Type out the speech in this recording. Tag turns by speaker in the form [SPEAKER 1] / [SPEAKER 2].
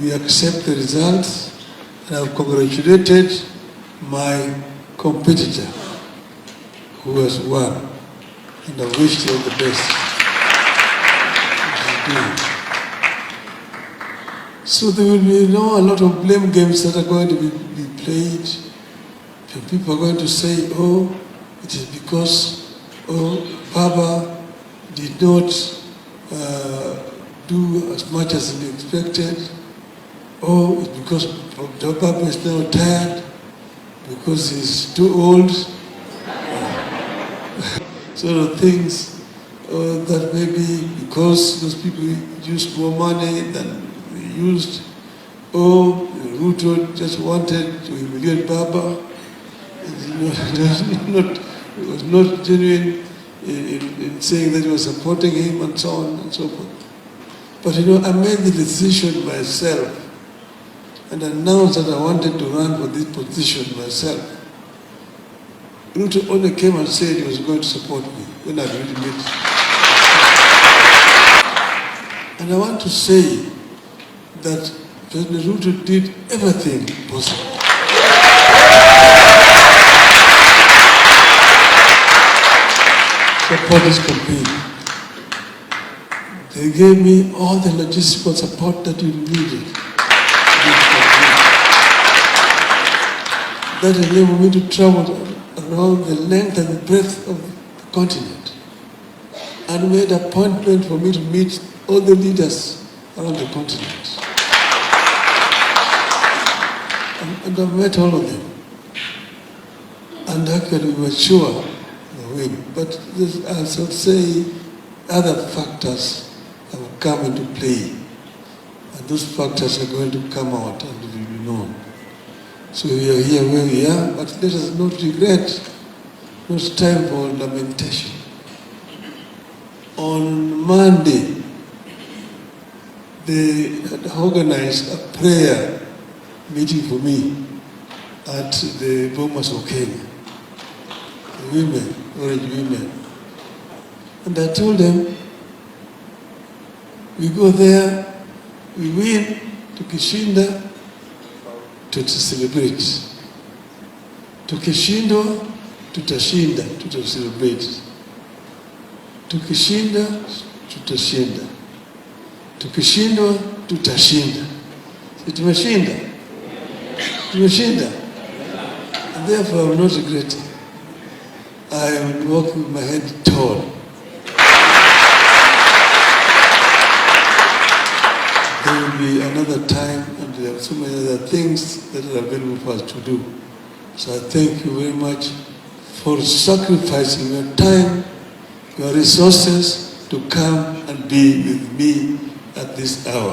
[SPEAKER 1] we accept the results, and I've congratulated my competitor who has won, and I wish you all the best. So there will be a lot of blame games that are going to be played. And people are going to say, oh, it is because, Baba did not do as much as he expected. Oh, it's because Baba is now tired, because he's too old. Sort of things that maybe because those people used more money than they used. Oh, Ruto just wanted to humiliate Baba. It was not genuine in saying that he was supporting him and so on and so forth. But I made the decision myself and announced that I wanted to run for this position myself. Ruto only came and said he was going to support me when I really met. And I want to say that President Ruto did everything possible. Support this campaign. They gave me all the logistical support that we needed. That enabled me to travel around the length and the breadth of the continent, and made an appointment for me to meet all the leaders around the continent. And I've met all of them. And actually we were sure we'll win. But as I'll say, other factors have come into play. And those factors are going to come out and will be known. So we are here where we are, but let us not regret. Not time for lamentation. On Monday, they had organized a prayer meeting for me at the Bomas of Kenya, the women, orange women. And I told them, we go there, we win, tukishinda, tutaselebrate. Tukishindwa, tutashinda, tutaselebrate. Tukishinda, tutashinda. Tukishindwa, tutashinda. Tumeshinda. Tumeshinda. And therefore I will not regret it. I will walk with my head tall. There will be another time, and there are so many other things that are available for us to do. So I thank you very much for sacrificing your time, your resources to come and be with me at this hour.